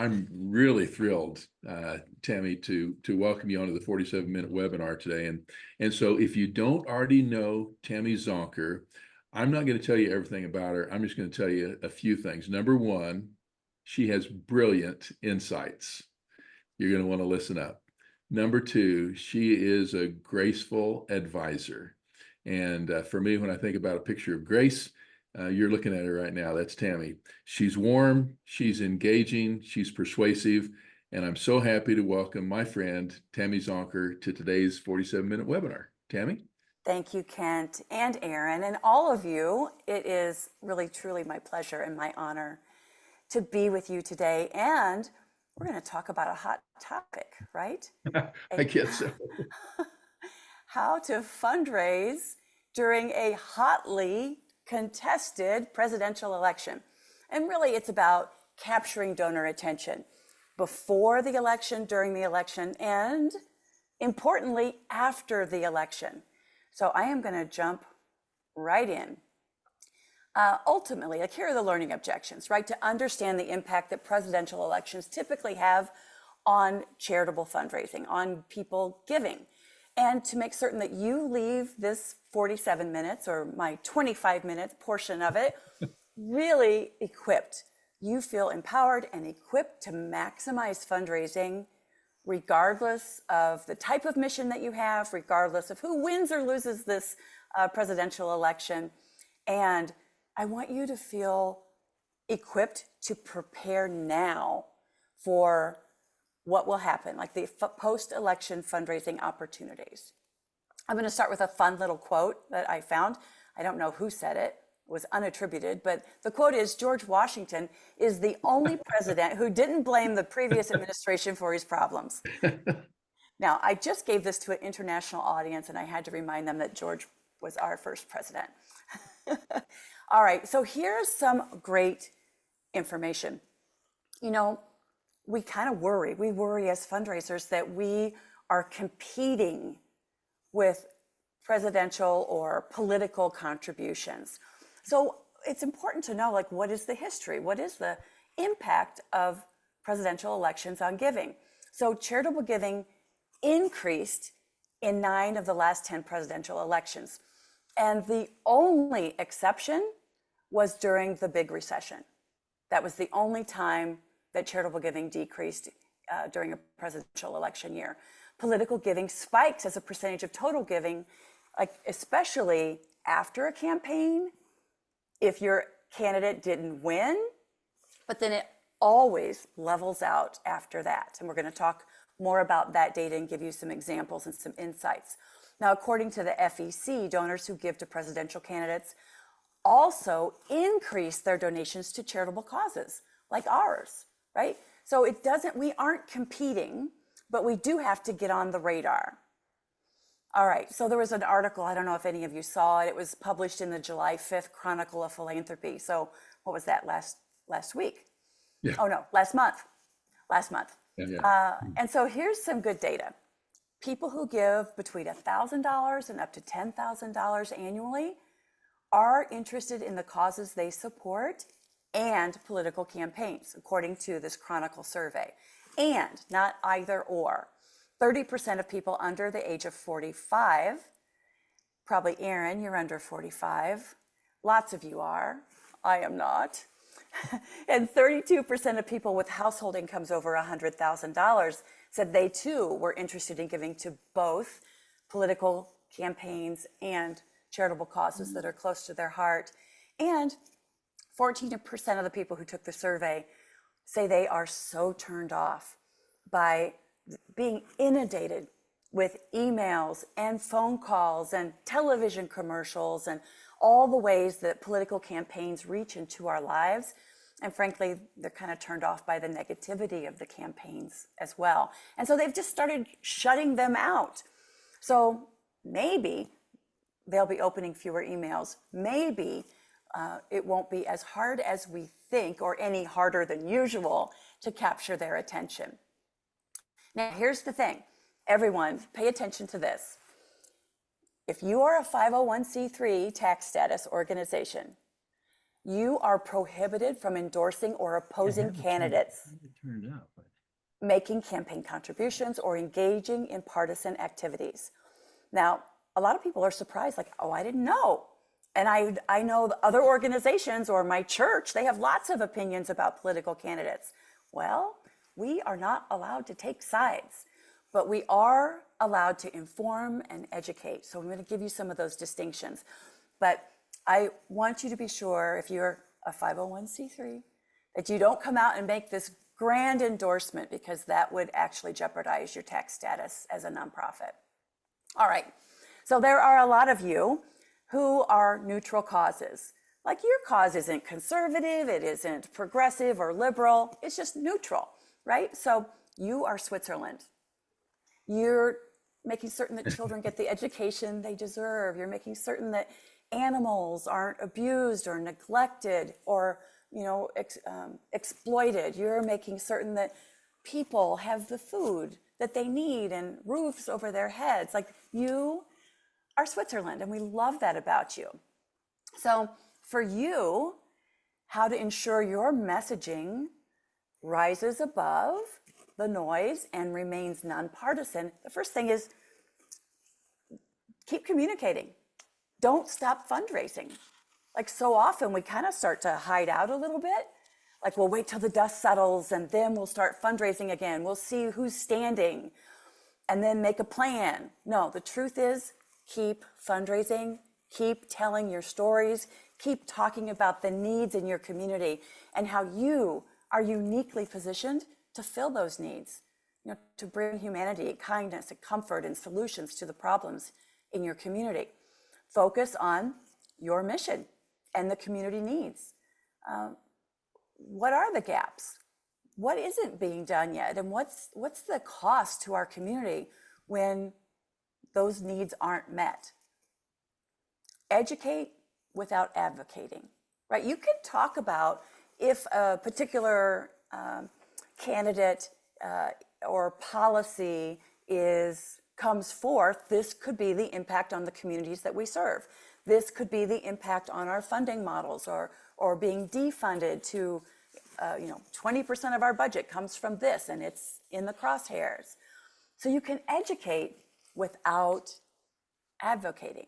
I'm really thrilled, Tammy, to welcome you onto the 47-minute webinar today. And so if you don't already know Tammy Zonker, I'm not going to tell you everything about her. I'm just going to tell you a few things. Number one, she has brilliant insights. You're going to want to listen up. Number two, she is a graceful advisor. And for me, when I think about a picture of Grace, you're looking at her right now. That's Tammy. She's warm, she's engaging, she's persuasive, and I'm so happy to welcome my friend, Tammy Zonker, to today's 47-minute webinar. Tammy? Thank you, Kent and Aaron, and all of you. It is really, truly my pleasure and my honor to be with you today. And we're going to talk about a hot topic, right? I guess so. How to fundraise during a hotly contested presidential election. And really, it's about capturing donor attention before the election, during the election, and importantly, after the election. So I am going to jump right in. Ultimately, like, here are the learning objections, right? To understand the impact that presidential elections typically have on charitable fundraising, on people giving, and to make certain that you leave this 47 minutes or my 25-minute portion of it really equipped. You feel empowered and equipped to maximize fundraising regardless of the type of mission that you have, regardless of who wins or loses this presidential election. And I want you to feel equipped to prepare now for what will happen, like the post-election fundraising opportunities. I'm going to start with a fun little quote that I found. I don't know who said it. It was unattributed, but the quote is, George Washington is the only president who didn't blame the previous administration for his problems. Now, I just gave this to an international audience, and I had to remind them that George was our first president. All right, so here's some great information. You know, we kind of worry. We worry as fundraisers that we are competing with presidential or political contributions. So it's important to know, like, what is the history? What is the impact of presidential elections on giving? So charitable giving increased in 9 of the last 10 presidential elections. And the only exception was during the big recession. That was the only time that charitable giving decreased during a presidential election year. Political giving spikes as a percentage of total giving, like especially after a campaign, if your candidate didn't win, but then it always levels out after that. And we're going to talk more about that data and give you some examples and some insights. Now, according to the FEC, donors who give to presidential candidates also increase their donations to charitable causes like ours, right? So it doesn't, we aren't competing, but we do have to get on the radar. All right, so there was an article, I don't know if any of you saw it, it was published in the July 5th Chronicle of Philanthropy. So what was that, last week? Yeah. Oh no, last month. Yeah. And so here's some good data. People who give between $1,000 and up to $10,000 annually are interested in the causes they support and political campaigns, according to this Chronicle survey. And not either or. 30% of people under the age of 45, probably Aaron, you're under 45. Lots of you are. I am not. And 32% of people with household incomes over $100,000 said they too were interested in giving to both political campaigns and charitable causes that are close to their heart. And 14% of the people who took the survey say they are so turned off by being inundated with emails and phone calls and television commercials and all the ways that political campaigns reach into our lives. And frankly, they're kind of turned off by the negativity of the campaigns as well. And so they've just started shutting them out. So maybe they'll be opening fewer emails. Maybe it won't be as hard as we think, or any harder than usual, to capture their attention. Now, here's the thing. Everyone, pay attention to this. If you are a 501c3 tax status organization, You are prohibited from endorsing or opposing candidates, Turned up. making campaign contributions, or engaging in partisan activities. Now, a lot of people are surprised, like, oh, I didn't know. And I know the other organizations or my church, they have lots of opinions about political candidates. Well, we are not allowed to take sides, but we are allowed to inform and educate. So I'm going to give you some of those distinctions. But I want you to be sure, if you're a 501c3, that you don't come out and make this grand endorsement, because that would actually jeopardize your tax status as a nonprofit. All right, so there are a lot of you who are neutral causes. Like, your cause isn't conservative, it isn't progressive or liberal, it's just neutral, right? So you are Switzerland. You're making certain that children get the education they deserve. You're making certain that animals aren't abused or neglected or, exploited. You're making certain that people have the food that they need and roofs over their heads. Like, you are Switzerland, and we love that about you. So for you, how to ensure your messaging rises above the noise and remains nonpartisan, the first thing is keep communicating. Don't stop fundraising. Like, so often we kind of start to hide out a little bit. Like, we'll wait till the dust settles and then we'll start fundraising again. We'll see who's standing and then make a plan. No, the truth is, keep fundraising, keep telling your stories, keep talking about the needs in your community and how you are uniquely positioned to fill those needs, to bring humanity, kindness, and comfort and solutions to the problems in your community. Focus on your mission and the community needs. What are the gaps? What isn't being done yet? And what's the cost to our community when those needs aren't met? Educate without advocating, right? You can talk about if a particular candidate or policy comes forth, this could be the impact on the communities that we serve. This could be the impact on our funding models, or being defunded to, 20% of our budget comes from this and it's in the crosshairs. So you can educate without advocating,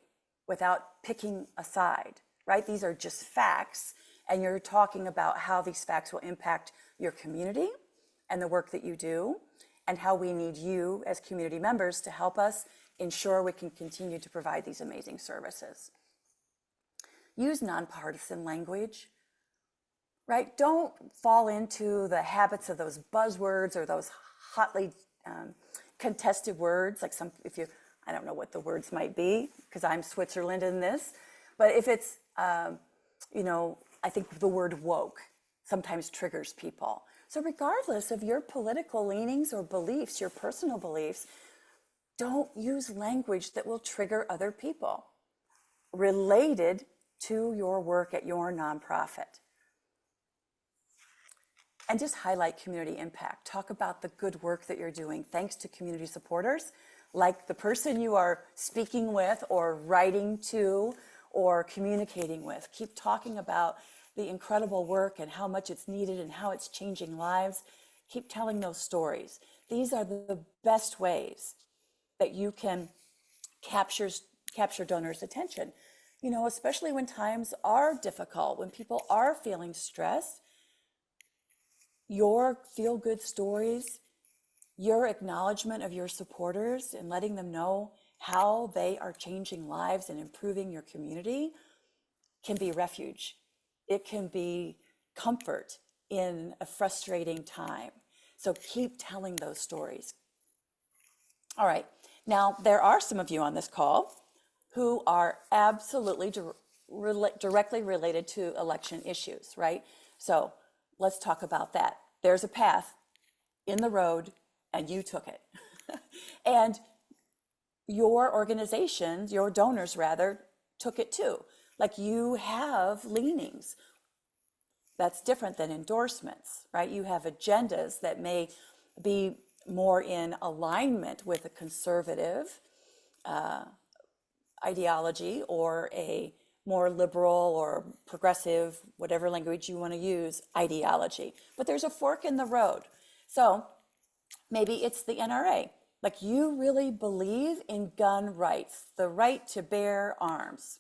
without picking a side, right? These are just facts, and you're talking about how these facts will impact your community and the work that you do, and how we need you as community members to help us ensure we can continue to provide these amazing services. Use nonpartisan language, right? Don't fall into the habits of those buzzwords or those hotly contested words. Like, I don't know what the words might be, because I'm Switzerland in this, but if it's, I think the word woke sometimes triggers people. So regardless of your political leanings or beliefs, your personal beliefs, don't use language that will trigger other people related to your work at your nonprofit. And just highlight community impact. Talk about the good work that you're doing thanks to community supporters, like the person you are speaking with or writing to or communicating with. Keep talking about the incredible work and how much it's needed and how it's changing lives. Keep telling those stories. These are the best ways that you can capture donors' attention, especially when times are difficult, when people are feeling stressed. Your feel-good stories, your acknowledgement of your supporters and letting them know how they are changing lives and improving your community can be refuge. It can be comfort in a frustrating time. So keep telling those stories. All right, now there are some of you on this call who are absolutely directly related to election issues, right? So let's talk about that. There's a path in the road and you took it. And your organizations, your donors rather, took it too. Like, you have leanings. That's different than endorsements, right? You have agendas that may be more in alignment with a conservative ideology or a more liberal or progressive, whatever language you want to use, ideology. But there's a fork in the road. So maybe it's the NRA. Like you really believe in gun rights, the right to bear arms.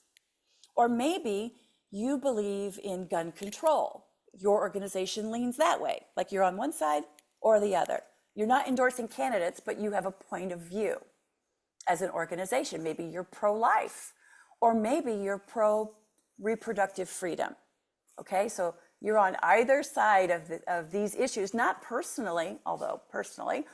Or maybe you believe in gun control. Your organization leans that way, like you're on one side or the other. You're not endorsing candidates, but you have a point of view as an organization. Maybe you're pro-life, or maybe you're pro-reproductive freedom. Okay, so you're on either side of these issues, not personally, although personally,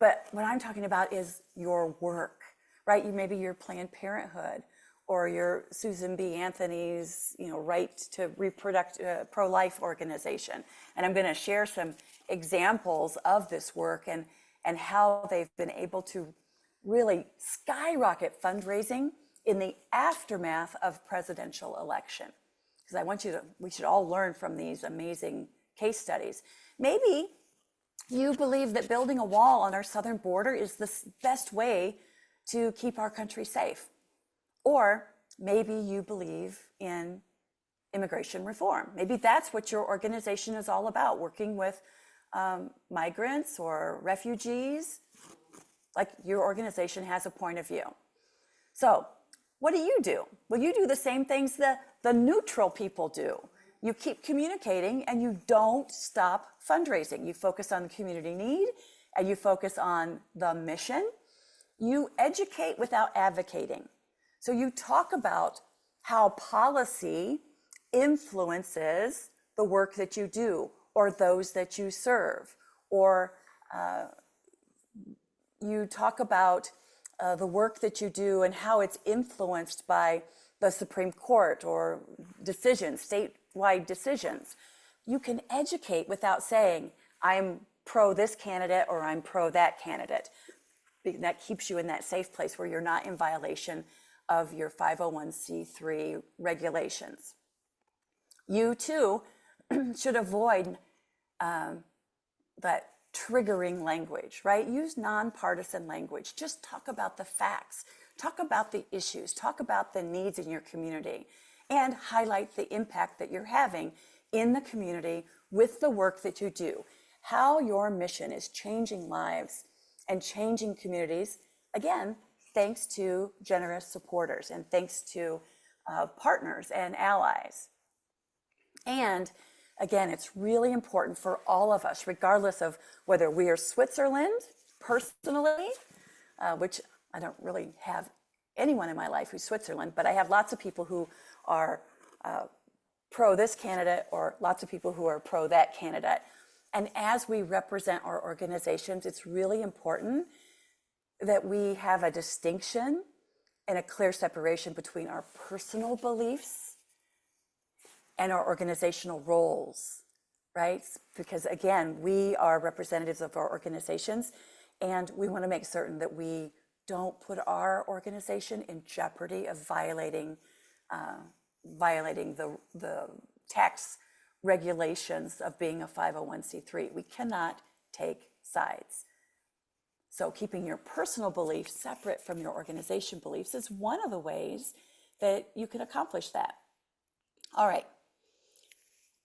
but what I'm talking about is your work, right? Maybe you're Planned Parenthood, or your Susan B. Anthony's, right to reproduct pro-life organization. And I'm going to share some examples of this work and how they've been able to really skyrocket fundraising in the aftermath of presidential election. Because we should all learn from these amazing case studies. Maybe you believe that building a wall on our southern border is the best way to keep our country safe. Or maybe you believe in immigration reform. Maybe that's what your organization is all about, working with migrants or refugees. Like your organization has a point of view. So what do? Well, you do the same things the neutral people do. You keep communicating and you don't stop fundraising. You focus on the community need and you focus on the mission. You educate without advocating. So you talk about how policy influences the work that you do or those that you serve, or you talk about the work that you do and how it's influenced by the Supreme Court or decisions, statewide decisions. You can educate without saying, I'm pro this candidate or I'm pro that candidate. That keeps you in that safe place where you're not in violation of your 501c3 regulations. You too should avoid that triggering language, right? Use nonpartisan language. Just talk about the facts, talk about the issues, talk about the needs in your community, and highlight the impact that you're having in the community with the work that you do, how your mission is changing lives and changing communities, again, thanks to generous supporters and thanks to partners and allies. And again, it's really important for all of us, regardless of whether we are Switzerland personally, which I don't really have anyone in my life who's Switzerland, but I have lots of people who are pro this candidate or lots of people who are pro that candidate. And as we represent our organizations, it's really important that we have a distinction and a clear separation between our personal beliefs and our organizational roles, right? Because again, we are representatives of our organizations, and we want to make certain that we don't put our organization in jeopardy of violating the tax regulations of being a 501c3. We cannot take sides. So keeping your personal beliefs separate from your organization beliefs is one of the ways that you can accomplish that. All right.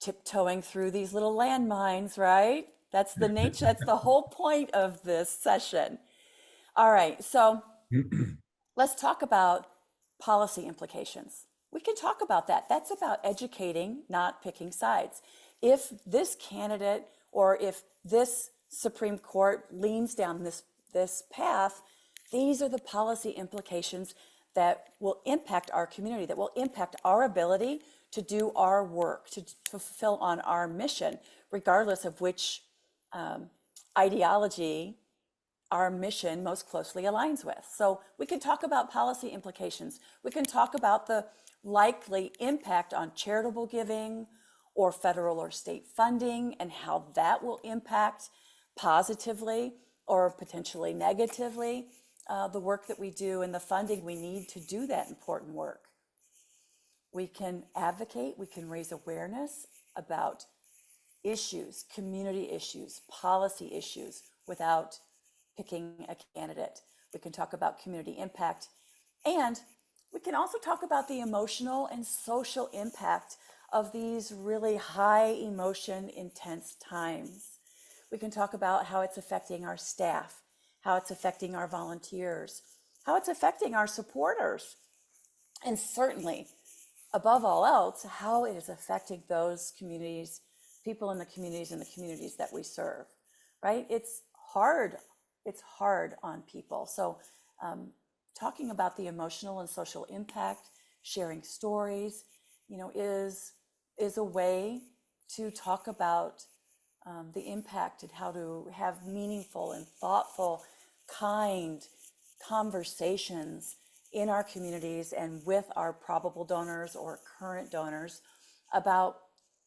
Tiptoeing through these little landmines, right? That's the nature, that's the whole point of this session. All right, so let's talk about policy implications. We can talk about that. That's about educating, not picking sides. If this candidate or if this Supreme Court leans down this path, these are the policy implications that will impact our community, that will impact our ability to do our work, to fulfill on our mission, regardless of which ideology our mission most closely aligns with. So we can talk about policy implications. We can talk about the likely impact on charitable giving or federal or state funding and how that will impact positively or potentially negatively the work that we do and the funding we need to do that important work. We can advocate, we can raise awareness about issues, community issues, policy issues without picking a candidate. We can talk about community impact, and We can also talk about the emotional and social impact of these really high emotion, intense times. We can talk about how it's affecting our staff, how it's affecting our volunteers, how it's affecting our supporters, and certainly, above all else, how it is affecting those communities, people in the communities that we serve, right? It's hard. It's hard on people. So talking about the emotional and social impact, sharing stories, is a way to talk about the impact and how to have meaningful and thoughtful, kind conversations in our communities and with our probable donors or current donors about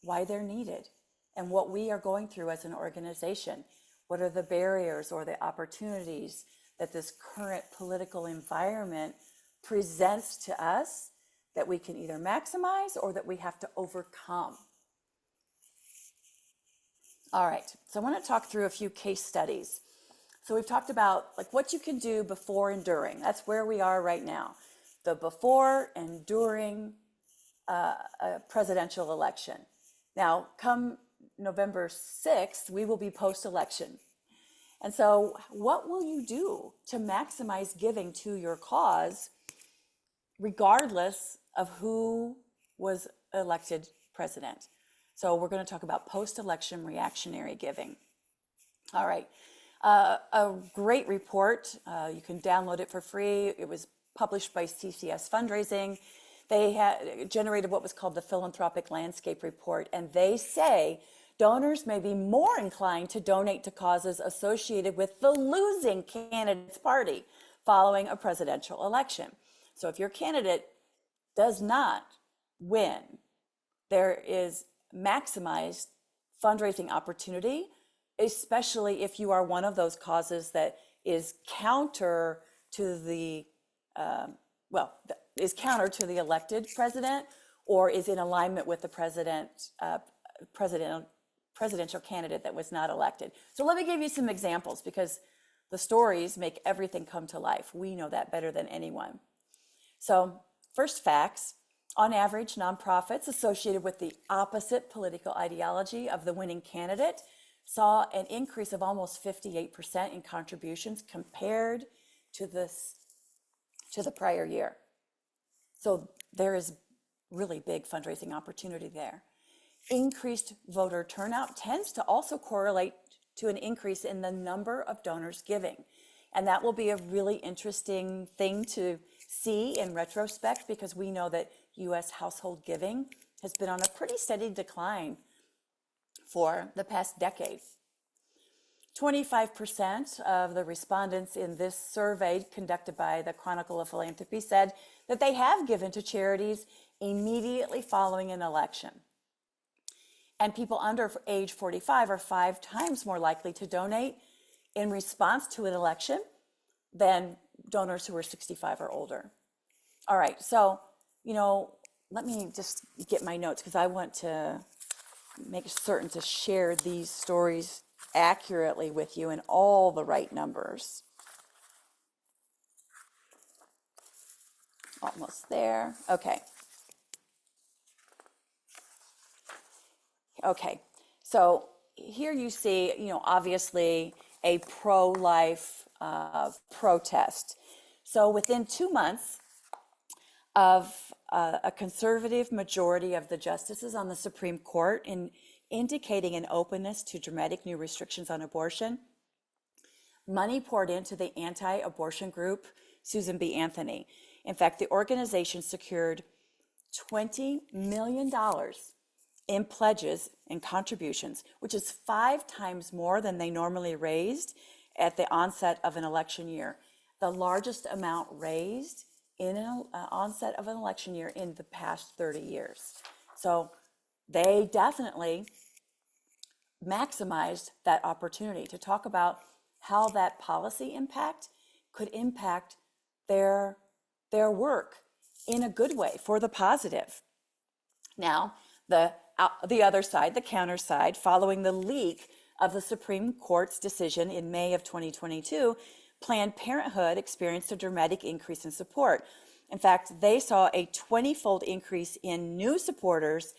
why they're needed and what we are going through as an organization. What are the barriers or the opportunities that this current political environment presents to us that we can either maximize or that we have to overcome? All right, so I want to talk through a few case studies. So we've talked about like what you can do before and during. That's where we are right now. The before and during a presidential election. Now, come November 6th, we will be post-election. And so what will you do to maximize giving to your cause, regardless of who was elected president? So we're going to talk about post-election reactionary giving. All right. A great report. You can download it for free. It was published by CCS Fundraising. They had generated what was called the Philanthropic Landscape Report, and they say donors may be more inclined to donate to causes associated with the losing candidate's party following a presidential election. So if your candidate does not win, there is maximized fundraising opportunity, especially if you are one of those causes that is counter to the elected president or is in alignment with the presidential candidate that was not elected. So let me give you some examples because the stories make everything come to life. We know that better than anyone. So first facts, on average, nonprofits associated with the opposite political ideology of the winning candidate saw an increase of almost 58% in contributions compared to the prior year. So there is really big fundraising opportunity there. Increased voter turnout tends to also correlate to an increase in the number of donors giving. And that will be a really interesting thing to see in retrospect because we know that U.S. household giving has been on a pretty steady decline for the past decade. 25% of the respondents in this survey conducted by the Chronicle of Philanthropy said that they have given to charities immediately following an election. And people under age 45 are 5 times more likely to donate in response to an election than donors who are 65 or older. All right, so, let me just get my notes because I want to make certain to share these stories accurately with you in all the right numbers. Almost there. Okay. Okay. So here you see, obviously a pro-life protest. So within 2 months of a conservative majority of the justices on the Supreme Court in indicating an openness to dramatic new restrictions on abortion, money poured into the anti-abortion group Susan B. Anthony. In fact, the organization secured $20 million in pledges and contributions, which is 5 times more than they normally raised at the onset of an election year. The largest amount raised in an onset of an election year in the past 30 years. So they definitely maximized that opportunity to talk about how that policy impact could impact their work in a good way for the positive. Now, the other side, the counter side, following the leak of the Supreme Court's decision in May of 2022, Planned Parenthood experienced a dramatic increase in support. In fact, they saw a 20-fold increase in new supporters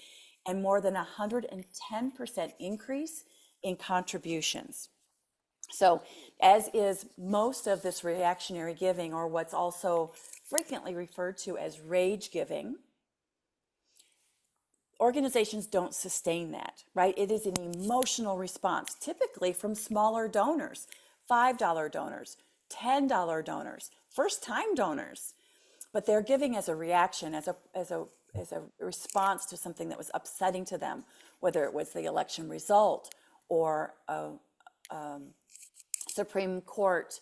and more than 110% increase in contributions. So, as is most of this reactionary giving, or what's also frequently referred to as rage giving, organizations don't sustain that, right? It is an emotional response, typically from smaller donors, $5 donors, $10 donors, first-time donors. But they're giving as a reaction, as a response to something that was upsetting to them, whether it was the election result or a Supreme Court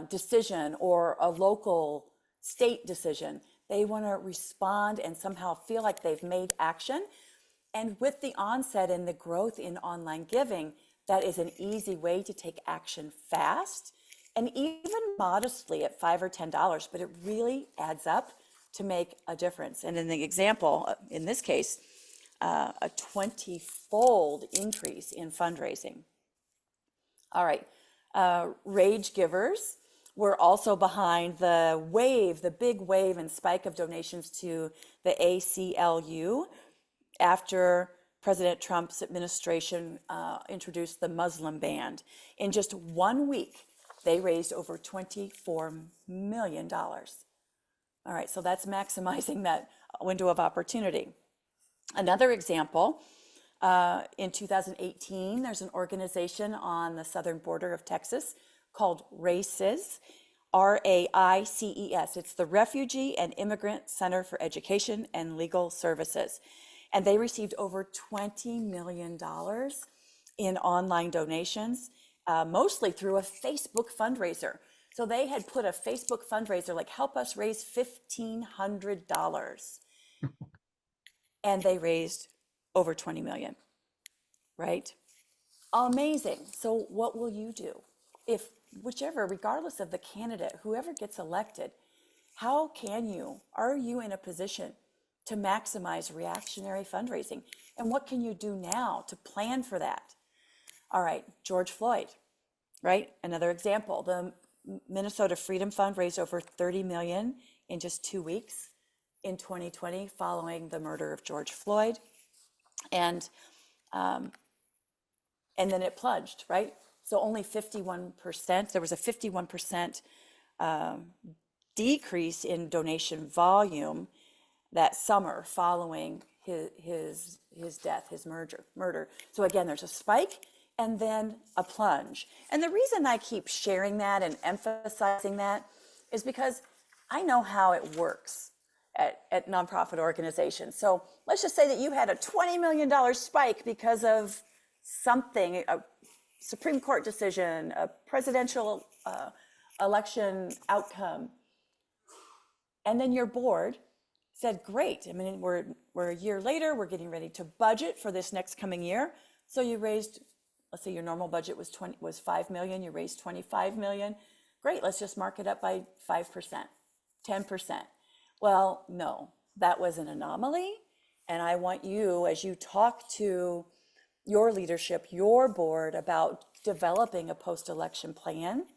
decision or a local state decision. They want to respond and somehow feel like they've made action. And with the onset and the growth in online giving, that is an easy way to take action fast and even modestly at $5 or $10, but it really adds up to make a difference. And in the example, in this case, a 20-fold increase in fundraising. All right, rage givers were also behind the big wave and spike of donations to the ACLU after President Trump's administration introduced the Muslim ban. In just 1 week, they raised over $24 million. All right, so that's maximizing that window of opportunity. Another example, in 2018, there's an organization on the southern border of Texas called RAICES, RAICES. It's the Refugee and Immigrant Center for Education and Legal Services. And they received over $20 million in online donations, mostly through a Facebook fundraiser. So they had put a Facebook fundraiser like, help us raise $1,500. And they raised over 20 million, right? Amazing. So what will you do? If whichever, regardless of the candidate, whoever gets elected, how can you, are you in a position to maximize reactionary fundraising? And what can you do now to plan for that? All right, George Floyd, right? Another example, the Minnesota Freedom Fund raised over 30 million in just 2 weeks in 2020 following the murder of George Floyd. And then it plunged, right? So only 51%, there was a 51% decrease in donation volume that summer following his death, his murder. So again, there's a spike and then a plunge. And the reason I keep sharing that and emphasizing that is because I know how it works at nonprofit organizations. So let's just say that you had a $20 million spike because of something, a Supreme Court decision, a presidential election outcome. And then your board said, great. I mean, we're a year later, we're getting ready to budget for this next coming year. So you raised, let's say your normal budget was 5 million, you raised 25 million. Great, let's just mark it up by 5%, 10%. Well, no, that was an anomaly. And I want you, as you talk to your leadership, your board about developing a post-election plan,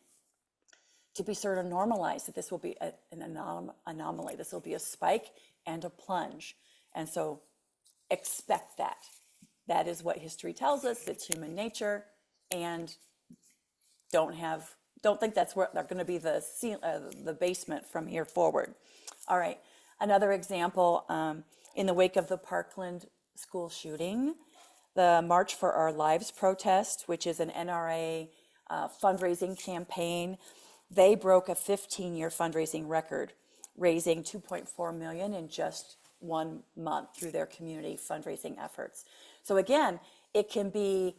to be sort of normalized that this will be an anomaly. This will be a spike and a plunge. And so expect that. That is what history tells us. It's human nature. And don't think that's where they're going to be the basement from here forward. All right. Another example, in the wake of the Parkland school shooting, the March for Our Lives protest, which is an NRA fundraising campaign, they broke a 15-year fundraising record, raising 2.4 million in just 1 month through their community fundraising efforts. So again, it can be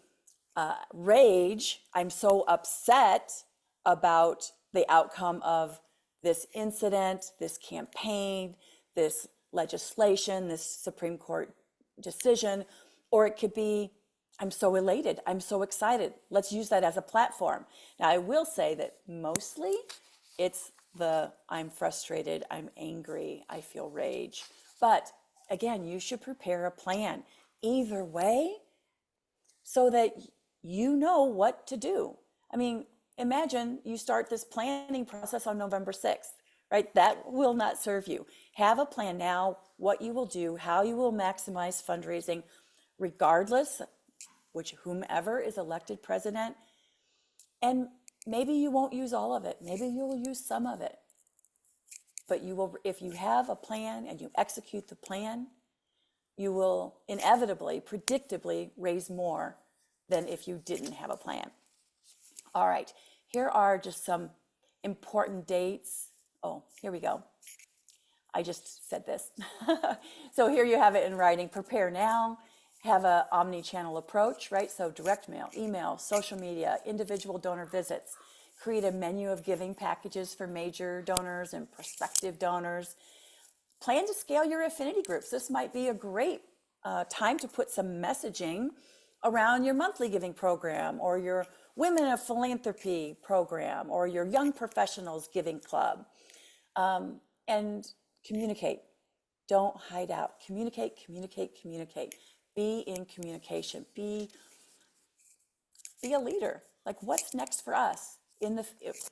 rage. I'm so upset about the outcome of this incident, this campaign, this legislation, this Supreme Court decision, or it could be, I'm so elated, I'm so excited. Let's use that as a platform. Now, I will say that mostly it's I'm frustrated, I'm angry, I feel rage. But again, you should prepare a plan either way so that you know what to do. I mean, imagine you start this planning process on November 6th, right? That will not serve you. Have a plan now, what you will do, how you will maximize fundraising, regardless, which whomever is elected president. And maybe you won't use all of it. Maybe you'll use some of it. But you will, if you have a plan and you execute the plan, you will inevitably, predictably raise more than if you didn't have a plan. All right, here are just some important dates. Oh, here we go. I just said this. So here you have it in writing. Prepare now. Have a omni-channel approach, right? So direct mail, email, social media, individual donor visits. Create a menu of giving packages for major donors and prospective donors. Plan to scale your affinity groups. This might be a great time to put some messaging around your monthly giving program or your Women of Philanthropy program or your Young Professionals Giving Club. And communicate. Don't hide out. Communicate, communicate, communicate. Be in communication. Be a leader. Like, what's next for us?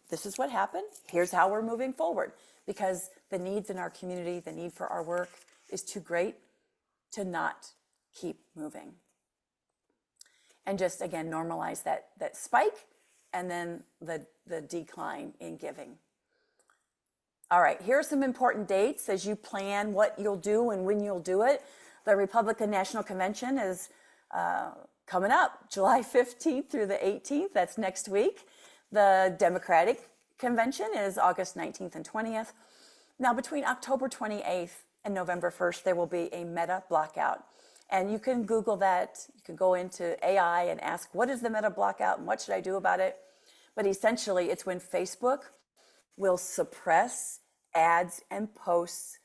This is what happened. Here's how we're moving forward. Because the needs in our community, the need for our work is too great to not keep moving. And just, again, normalize that spike and then the decline in giving. All right, here are some important dates as you plan what you'll do and when you'll do it. The Republican National Convention is coming up July 15th through the 18th. That's next week. The Democratic Convention is August 19th and 20th. Now, between October 28th and November 1st, there will be a Meta blackout. And you can Google that. You can go into AI and ask, what is the Meta blackout and what should I do about it? But essentially, it's when Facebook will suppress ads and posts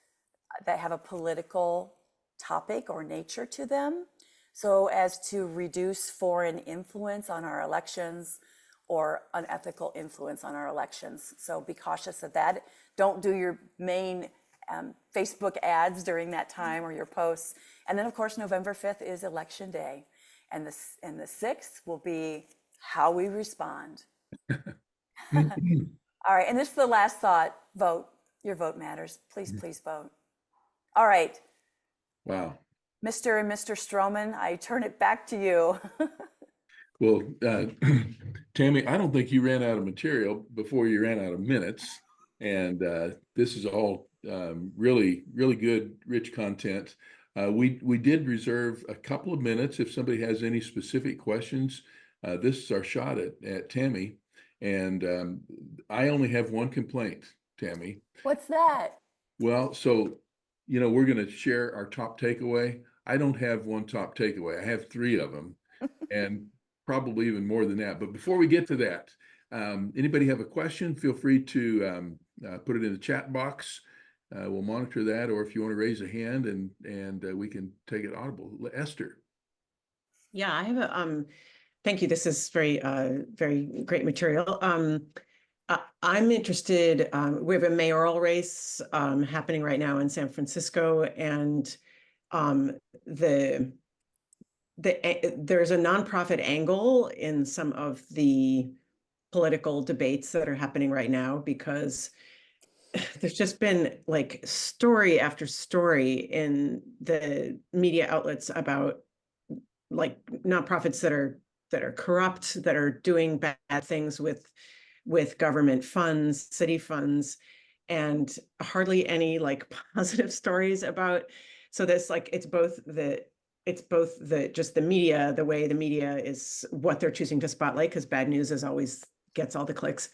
that have a political topic or nature to them, so as to reduce foreign influence on our elections or unethical influence on our elections. So be cautious of that. Don't do your main Facebook ads during that time or your posts. And then, of course, November 5th is Election Day. And the 6th will be how we respond. All right, and this is the last thought. Vote. Your vote matters. Please, please vote. All right. Wow. Mr. and Mr. Stroman, I turn it back to you. Well, Tammy, I don't think you ran out of material before you ran out of minutes. And this is all really, really good, rich content. We did reserve a couple of minutes if somebody has any specific questions. This is our shot at Tammy. And I only have one complaint, Tammy. What's that? Well, so, we're going to share our top takeaway. I don't have one top takeaway. I have three of them and probably even more than that. But before we get to that, anybody have a question, feel free to put it in the chat box. We'll monitor that, or if you want to raise a hand and we can take it audible. Esther. Yeah, I have a thank you. This is very great material. I'm interested. We have a mayoral race happening right now in San Francisco, and there's a nonprofit angle in some of the political debates that are happening right now, because there's just been like story after story in the media outlets about like nonprofits that are corrupt, that are doing bad things with government funds, city funds, and hardly any like positive stories about. So this like it's both the just the media, the way the media is what they're choosing to spotlight, because bad news is always gets all the clicks.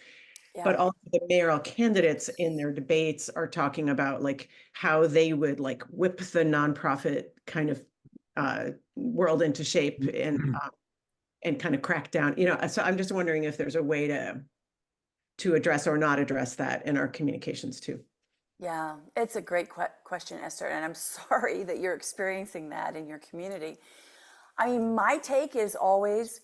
Yeah. But also the mayoral candidates in their debates are talking about like how they would like whip the nonprofit kind of world into shape and kind of crack down, so I'm just wondering if there's a way to address or not address that in our communications too. Yeah, it's a great question, Esther, and I'm sorry that you're experiencing that in your community. I mean, my take is always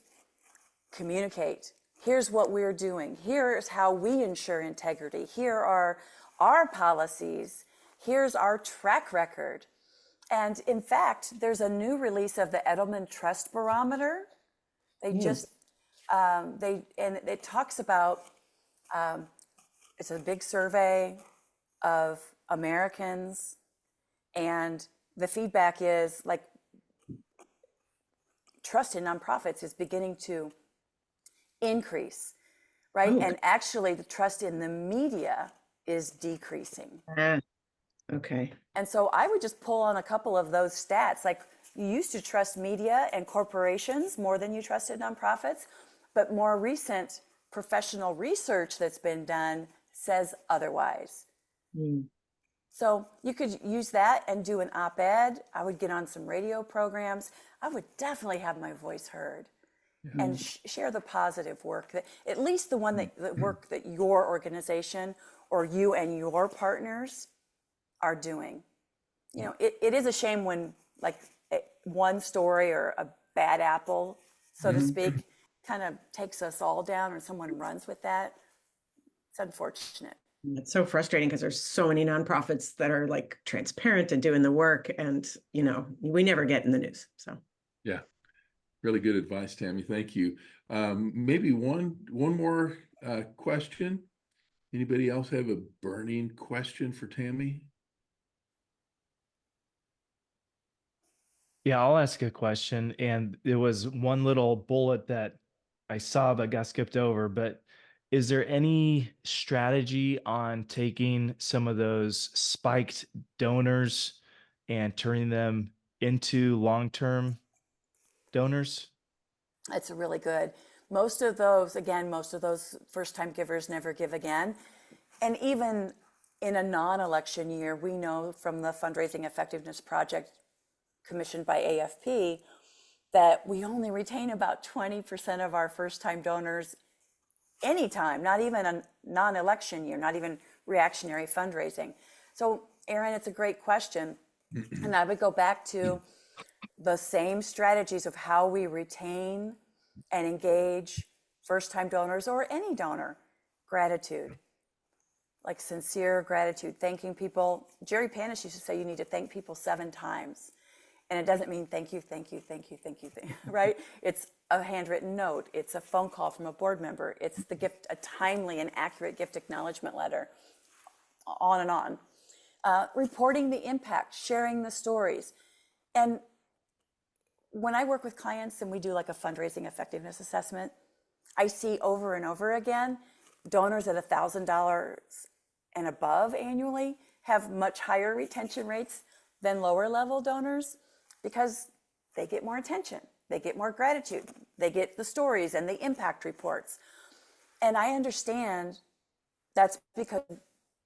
communicate. Here's what we're doing. Here's how we ensure integrity. Here are our policies. Here's our track record. And in fact, there's a new release of the Edelman Trust Barometer. They just, and it talks about, it's a big survey, of Americans, and the feedback is like trust in nonprofits is beginning to increase, right? Oh, And actually, the trust in the media is decreasing. ah, okay. And so I would just pull on a couple of those stats. Like, you used to trust media and corporations more than you trusted nonprofits, but more recent professional research that's been done says otherwise. Mm. So you could use that and do an op-ed. I would get on some radio programs. I would definitely have my voice heard and share the positive work that, at least the one that the work that your organization or you and your partners are doing. You know, it is a shame when like one story or a bad apple, so to speak, kind of takes us all down or someone runs with that. It's unfortunate. It's so frustrating because there's so many nonprofits that are like transparent and doing the work, and we never get in the news. So Yeah, really good advice, Tammy. Thank you. Maybe one more question. Anybody else have a burning question for Tammy? Yeah, I'll ask a question. And there was one little bullet that I saw but got skipped over. But is there any strategy on taking some of those spiked donors and turning them into long-term donors? It's really good. Most of those first-time givers never give again. And even in a non-election year, we know from the Fundraising Effectiveness Project commissioned by AFP that we only retain about 20% of our first-time donors anytime, not even a non-election year, not even reactionary fundraising. So, Aaron, it's a great question. And I would go back to the same strategies of how we retain and engage first-time donors or any donor. Gratitude, like sincere gratitude, thanking people. Jerry Panish used to say you need to thank people 7 times. And it doesn't mean thank you, thank you, thank you, thank you, right? It's a handwritten note. It's a phone call from a board member. It's the gift, a timely and accurate gift acknowledgement letter, on and on. Reporting the impact, sharing the stories. And when I work with clients and we do like a fundraising effectiveness assessment, I see over and over again, donors at $1,000 and above annually have much higher retention rates than lower level donors, because they get more attention, they get more gratitude, they get the stories and the impact reports. And I understand that's because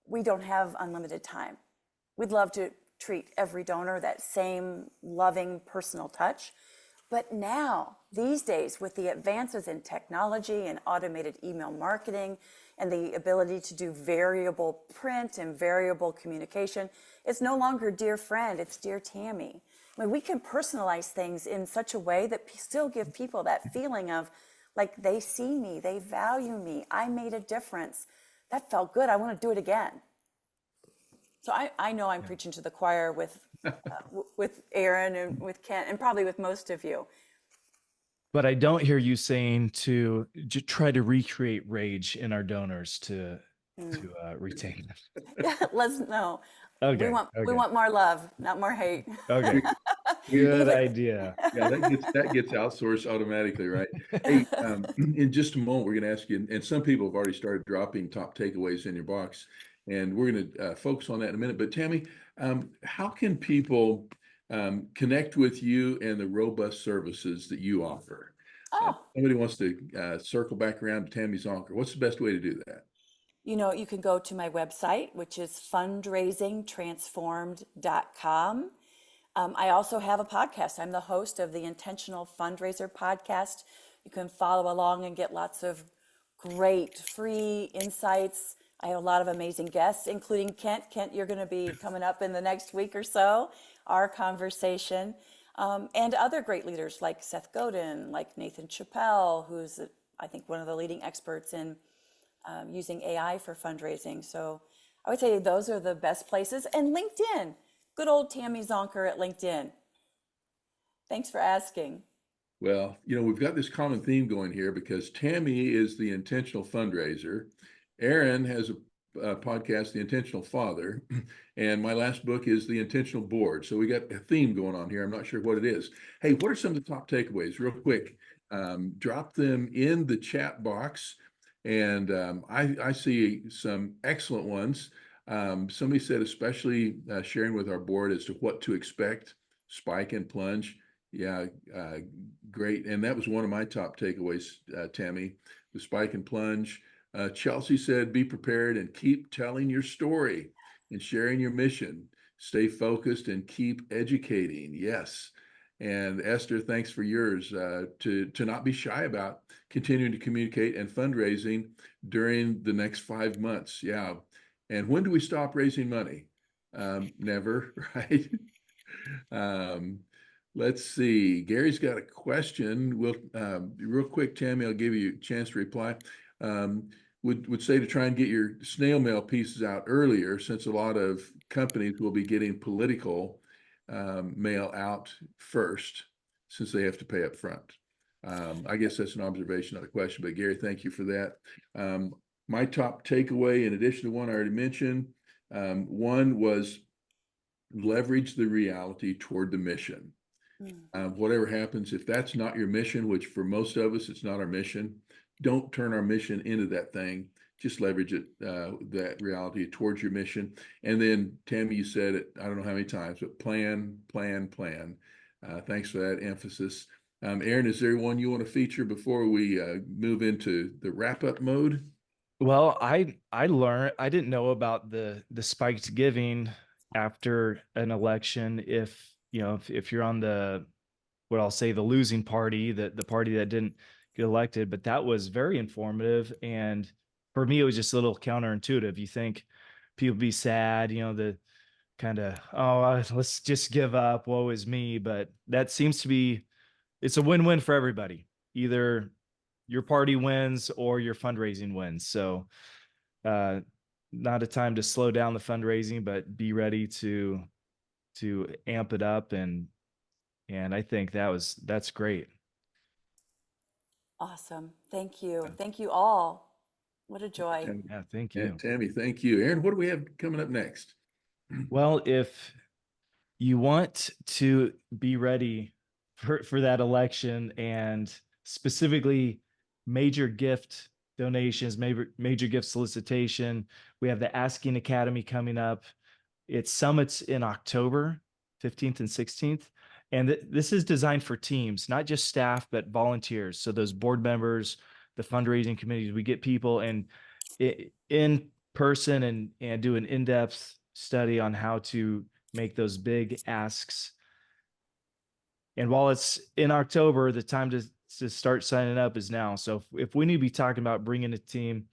we don't have unlimited time. We'd love to treat every donor that same loving personal touch. But now, these days, with the advances in technology and automated email marketing and the ability to do variable print and variable communication, it's no longer dear friend, it's dear Tammy. I mean, we can personalize things in such a way that still give people that feeling of like they see me, they value me, I made a difference. That felt good, I want to do it again. So I know I'm preaching to the choir with Aaron and with Kent and probably with most of you. But I don't hear you saying to try to recreate rage in our donors to retain them. Yeah, let's know. Okay. We want more love, not more hate. Okay. Good idea. Yeah, that gets outsourced automatically, right? Hey, in just a moment, we're going to ask you, and some people have already started dropping top takeaways in your box, and we're going to focus on that in a minute. But Tammy, how can people connect with you and the robust services that you offer? Somebody wants to circle back around to Tammy Zonker. What's the best way to do that? You can go to my website, which is fundraisingtransformed.com. I also have a podcast. I'm the host of the Intentional Fundraiser podcast. You can follow along and get lots of great free insights. I have a lot of amazing guests, including Kent. Kent, you're going to be coming up in the next week or so, our conversation. And other great leaders like Seth Godin, like Nathan Chappell, who's, I think, one of the leading experts in using AI for fundraising. So I would say those are the best places. And LinkedIn, good old Tammy Zonker at LinkedIn. Thanks for asking. Well, we've got this common theme going here because Tammy is the intentional fundraiser. Aaron has a podcast, The Intentional Father, and my last book is The Intentional Board. So we got a theme going on here. I'm not sure what it is. Hey, what are some of the top takeaways, real quick? Drop them in the chat box, and I see some excellent ones. Somebody said, especially sharing with our board as to what to expect, spike and plunge. Yeah, great. And that was one of my top takeaways, Tammy, the spike and plunge. Chelsea said, be prepared and keep telling your story and sharing your mission. Stay focused and keep educating. Yes. And Esther, thanks for yours, to not be shy about continuing to communicate and fundraising during the next 5 months. Yeah. And when do we stop raising money? Never, right? Um, let's see. Gary's got a question. We'll real quick, Tammy, I'll give you a chance to reply. Would say to try and get your snail mail pieces out earlier, since a lot of companies will be getting political mail out first, since they have to pay up front. I guess that's an observation, not a question, but Gary, thank you for that. My top takeaway, in addition to one I already mentioned, one was leverage the reality toward the mission. Whatever happens, if that's not your mission, which for most of us, it's not our mission, don't turn our mission into that thing. Just leverage it, that reality towards your mission. And then, Tammy, you said it, I don't know how many times, but plan, plan, plan. Thanks for that emphasis. Aaron, is there one you want to feature before we move into the wrap-up mode? Well, I learned, I didn't know about the spiked giving after an election. If you know, if you're on the, what I'll say, the losing party, the party that didn't get elected, but that was very informative. And for me, it was just a little counterintuitive. You think people be sad, you know, the kind of, oh, let's just give up, woe is me. But that seems to be, it's a win-win for everybody. Either your party wins or your fundraising wins. So uh, not a time to slow down the fundraising, but be ready to amp it up. And I think that's great. Awesome. Thank you. Thank you all. What a joy. Yeah, thank you. Tammy, thank you. Aaron, what do we have coming up next? Well, if you want to be ready for that election, and specifically major gift donations, major gift solicitation, we have the Asking Academy coming up. It summits in October 15th and 16th. And this is designed for teams, not just staff, but volunteers. So those board members, the fundraising committees, we get people and in person and do an in-depth study on how to make those big asks. And while it's in October, the time to start signing up is now. So if we need to be talking about bringing a team,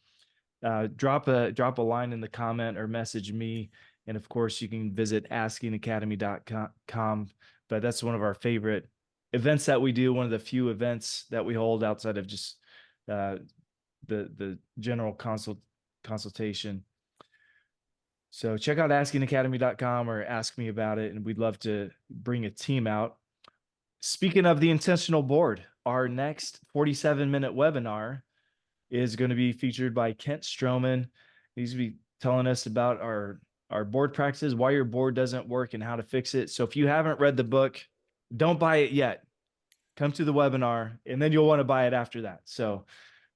drop a line in the comment or message me. And of course, you can visit askingacademy.com. But that's one of our favorite events that we do. One of the few events that we hold outside of just the general consultation. So check out askingacademy.com or ask me about it, and we'd love to bring a team out. Speaking of the Intentional Board, our next 47-minute webinar is going to be featured by Kent Stroman. He's going to be telling us about our board practices, why your board doesn't work, and how to fix it. So if you haven't read the book, don't buy it yet. Come to the webinar, and then you'll want to buy it after that. So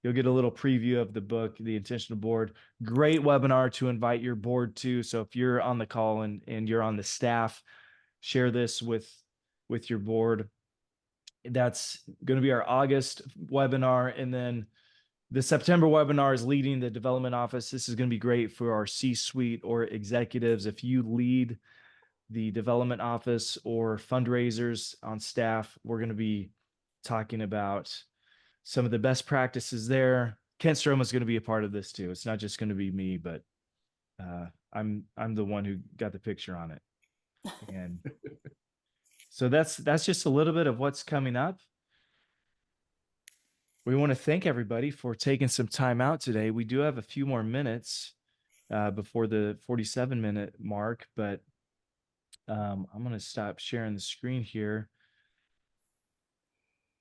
you'll get a little preview of the book, The Intentional Board. Great webinar to invite your board to. So if you're on the call and you're on the staff, share this with your board. That's going to be our August webinar. And then the September webinar is leading the development office. This is going to be great for our C-suite or executives. If you lead the development office or fundraisers on staff, we're going to be talking about some of the best practices there. Kent Stroman is going to be a part of this too. It's not just going to be me, but I'm the one who got the picture on it. And so that's just a little bit of what's coming up. We want to thank everybody for taking some time out today. We do have a few more minutes before the 47-minute mark, but I'm going to stop sharing the screen here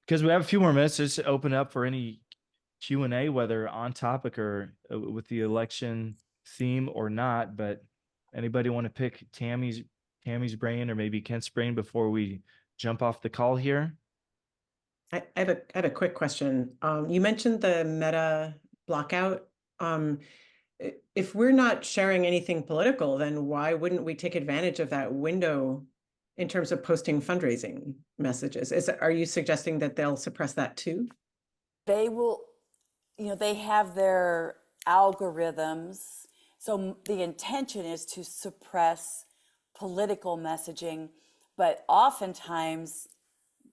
because we have a few more minutes. Just open up for any Q&A, whether on topic or with the election theme or not, but anybody want to pick Tammy's brain or maybe Kent's brain before we jump off the call here? I have a quick question. You mentioned the Meta blockout. If we're not sharing anything political, then why wouldn't we take advantage of that window in terms of posting fundraising messages? Are you suggesting that they'll suppress that too? They will, they have their algorithms. So the intention is to suppress political messaging, but oftentimes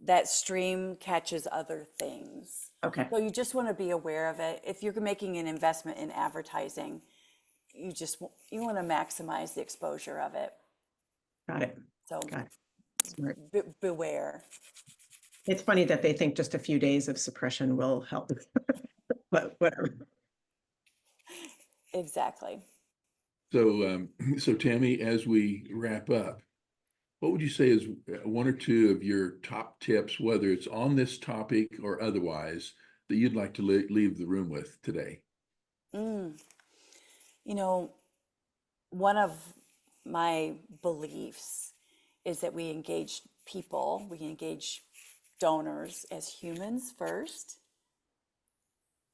that stream catches other things. Okay, So you just want to be aware of it. If you're making an investment in advertising, you want to maximize the exposure of it. got it. So Got it. Smart. beware. It's funny that they think just a few days of suppression will help, but whatever. Exactly. So, so Tammy, as we wrap up, what would you say is one or two of your top tips, whether it's on this topic or otherwise, that you'd like to leave the room with today? One of my beliefs is that we engage people, we engage donors as humans first,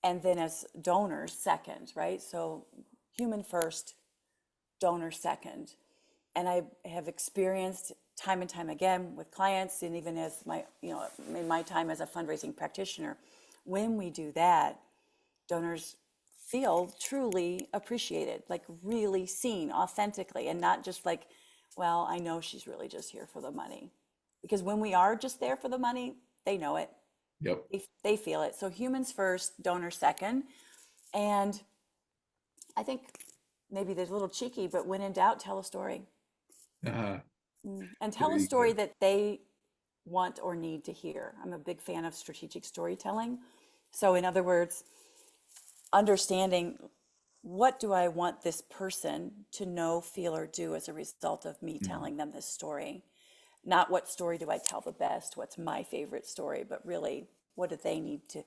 and then as donors second, right? So human first, donor second. And I have experienced time and time again with clients, and even as in my time as a fundraising practitioner, when we do that, donors feel truly appreciated, like really seen authentically, and not just like, well, I know she's really just here for the money. Because when we are just there for the money, they know it. Yep. They feel it. So humans first, donor second. And I think maybe they're a little cheeky, but when in doubt, tell a story. And tell There a you story go. that they want or need to hear. I'm a big fan of strategic storytelling. So in other words, understanding, what do I want this person to know, feel, or do as a result of me telling them this story? Not what story do I tell the best, what's my favorite story, but really, what do they need to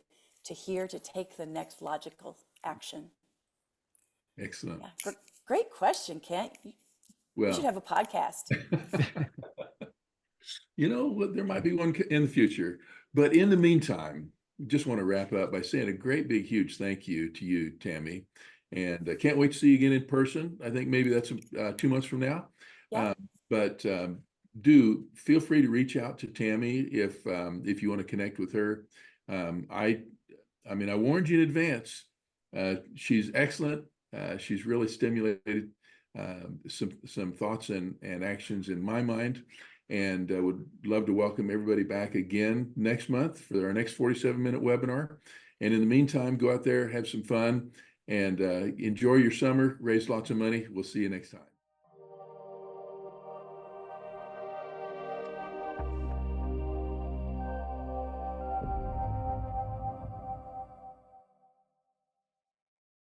hear to take the next logical action? Excellent. Yeah, great question, Kent. You should Well, have a podcast. there might be one in the future, but in the meantime, just want to wrap up by saying a great big huge thank you to you, Tammy, and I can't wait to see you again in person. I think maybe that's 2 months from now. Yeah. But do feel free to reach out to Tammy if you want to connect with her. I mean, I warned you in advance. She's excellent. She's really stimulated some thoughts and actions in my mind, and would love to welcome everybody back again next month for our next 47-minute webinar. And in the meantime, go out there, have some fun, and enjoy your summer, raise lots of money. We'll see you next time.